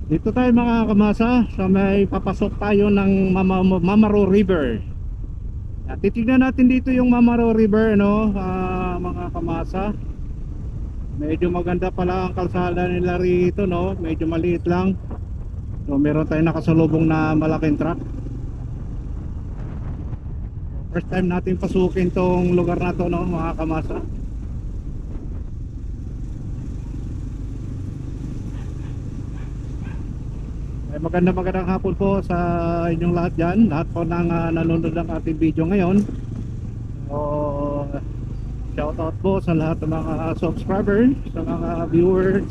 Dito tayo mga kamasa sa may papasok tayo ng Mamaro River. Titignan natin dito yung Mamaro River, no, mga kamasa. Medyo maganda pala ang kalsada nila rito, no. Medyo maliit lang. So meron tayong nakasalubong na malaking truck. First time natin pasukin tong lugar na to, no, mga kamasa. Magandang hapon po sa inyong lahat dyan. Lahat po ng nanonood ng ating video ngayon. So, shout out po sa lahat ng mga subscribers, sa mga viewers.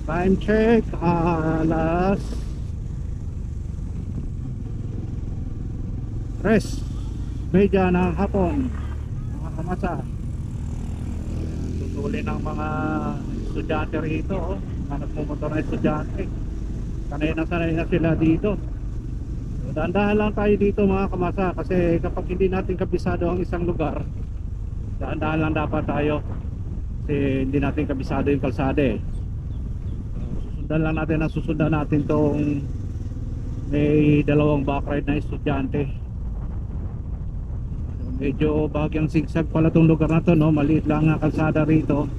Time check, alas 3:30 ng hapon, mga kamasa. Tutulin ng mga estudyante rito, oh. Mga nagmumotor na estudyante, sanay na sila dito. So, dahan-dahan lang tayo dito mga kamasa, kasi kapag hindi natin kabisado ang isang lugar, dahan-dahan lang dapat tayo, kasi hindi natin kabisado yung kalsada eh. Susundan lang natin, susundan natin tong may dalawang backride na estudyante. So, medyo bahagyang sigsag pala tong lugar na to, no? Maliit lang ang kalsada rito.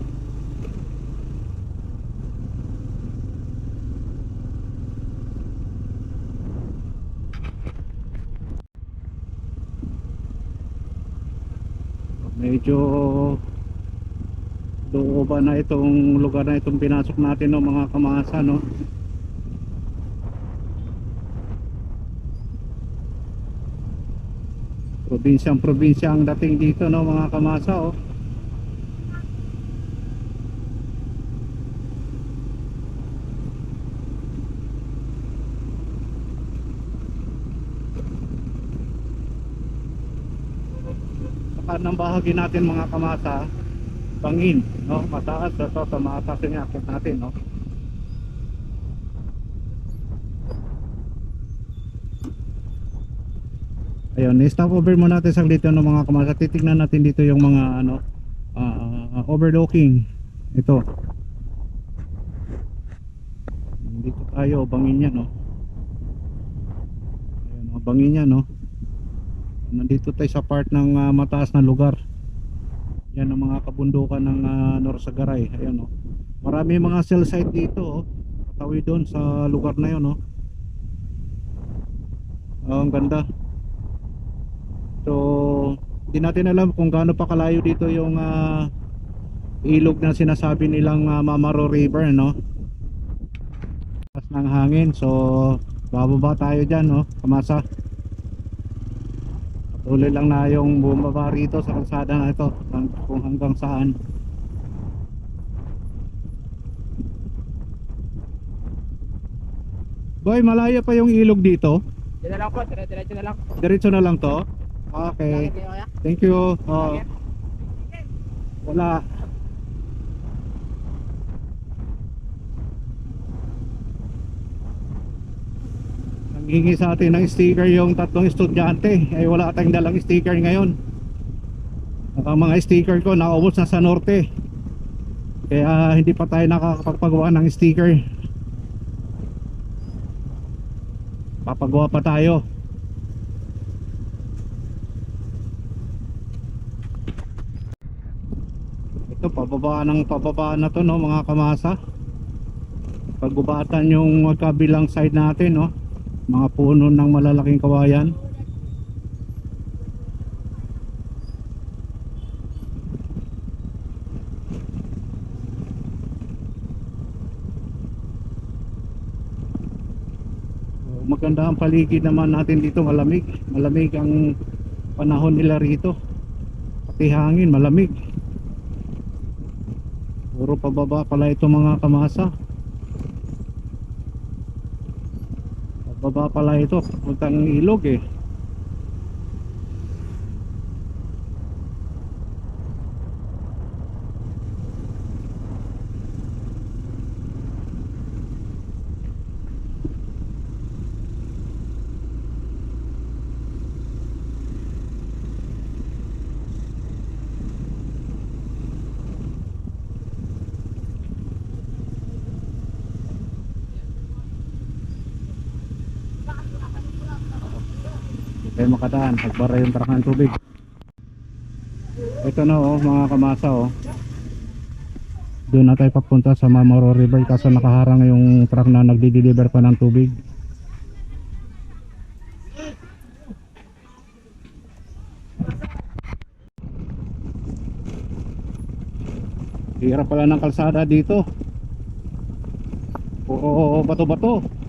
Medyo looban na itong lugar na itong pinasok natin, no, mga kamasa, no. Probinsya ang dating dito, no, mga kamasa, oh. Sa kanang bahagi natin mga kamasa, bangin, no, mataas ito, sa mataas yung akit natin, no. Ayun, stop over muna natin saglit, no, mga kamasa. Titignan natin dito yung mga ano, overlooking. Ito, dito tayo, bangin yan, no. Ayun, no, bangin yan, no. Nandito tayo sa part ng mataas na lugar. Yan ang mga kabundukan ng Norsagaray. Ayan, no. Marami mga cell site dito, oh. Patawid doon sa lugar na yun, no. Oh, ang ganda. So, hindi natin alam kung gaano pa kalayo dito yung ilog na sinasabi nilang Mamaro River, no. Pas ng hangin. So, bababa tayo dyan, no, kamasa. Tuloy lang na yung bumaba rito sa kalsada na ito, kung hanggang saan. Boy, malayo pa yung ilog dito. Diyan na lang po, diretso na lang. Diretso na lang to. Okay. Thank you. Oh. Wala. Nanghingi sa atin ng sticker yung tatlong estudyante. Ay wala tayong dalang sticker ngayon. At ang mga sticker ko naubos na sa norte. Kaya hindi pa tayo nakakapagpagawa ng sticker. Papagawa pa tayo. Ito, pababa na to, no, mga kamasa. Paggubatan yung kabilang side natin, no. Mga puno ng malalaking kawayan. Maganda ang paligid naman natin dito. Malamig ang panahon nila rito. Pati hangin malamig. Puro pababa pala ito mga kamasa. Pababa pala ito, puntang ilog eh. tayo makadaan, pagbara yung truck ng tubig. Ito na oh mga kamasa oh. Doon na tayo papunta sa Mamoro River kaso nakaharang yung truck na nagdi-deliver pa ng tubig. Hirap pala ng kalsada dito. Puro bato-bato.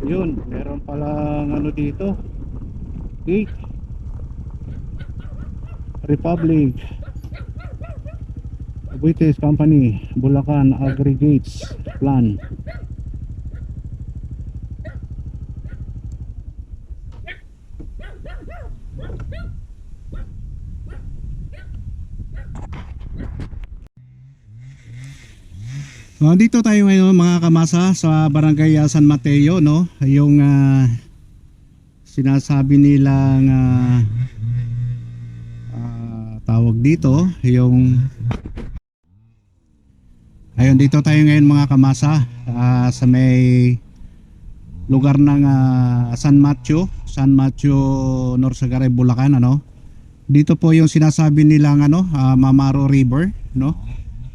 Ayun, meron palang ano dito. Gate Republic British Company Bulacan Aggregates Plan. Dito tayo ngayon mga kamasa sa Barangay San Mateo, no? Yung sinasabi nilang tawag dito, yung ayun, dito tayo ngayon mga kamasa sa may lugar ng San Mateo, Norsagaray, Bulacan, ano? Dito po yung sinasabi nilang Mamaro River, no?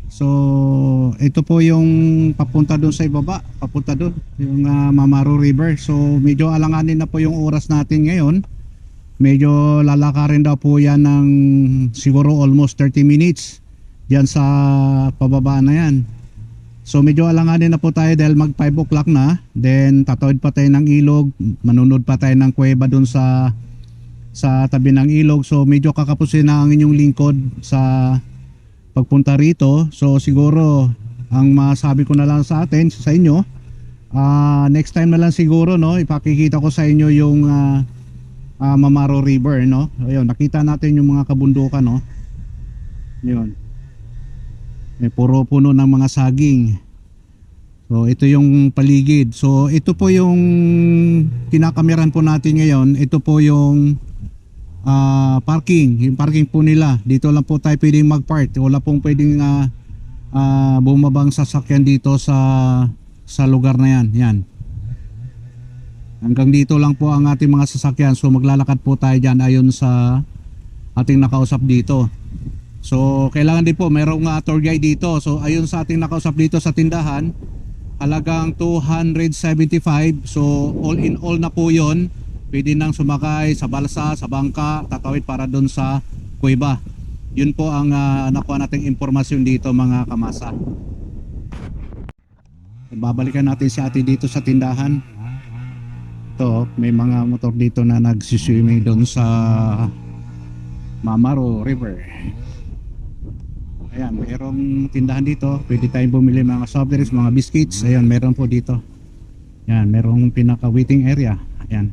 So ito po yung papunta doon sa ibaba, papunta doon yung Mamaro River. So medyo alanganin na po yung oras natin ngayon. Medyo lalakarin daw po yan ng siguro almost 30 minutes diyan sa pababa na yan. So medyo alanganin na po tayo dahil mag 5 o'clock na. Then tatawid pa tayo ng ilog, manunod pa tayo ng kuweba doon sa tabi ng ilog. So medyo kakapusin na ang inyong lingkod sa pagpunta rito. So siguro ang masabi ko na lang sa inyo, next time na lang siguro, no, ipakikita ko sa inyo yung Mamaro River, no. Ayun, nakita natin yung mga kabundukan, no. Yun, may puro puno ng mga saging. So ito yung paligid. So ito po yung kinakameran po natin ngayon. Ito po yung parking, yung parking po nila. Dito lang po tayo pwedeng mag-park. Wala pong pwedeng bumabang sasakyan dito sa lugar na yan. Yan. Hanggang dito lang po ang ating mga sasakyan. So maglalakad po tayo dyan ayon sa ating nakausap dito. So kailangan din po mayroong tour guide dito. So ayon sa ating nakausap dito sa tindahan, halagang 275. So all in all na po yon. Pwede nang sumakay sa balsa, sa bangka, tatawid para doon sa kuweba. Yun po ang nakuha nating impormasyon dito mga kamasa. Babalikan natin si ate dito sa tindahan. Ito, may mga motor dito na nagsiswimming doon sa Mamaro River. Ayan, mayroong tindahan dito. Pwede tayong bumili mga soft drinks, mga biscuits. Ayan, meron po dito. Ayan, mayroong pinaka waiting area. Ayan.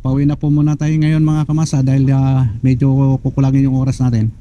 Pauwi na po muna tayo ngayon mga kamasa dahil medyo kukulangin yung oras natin.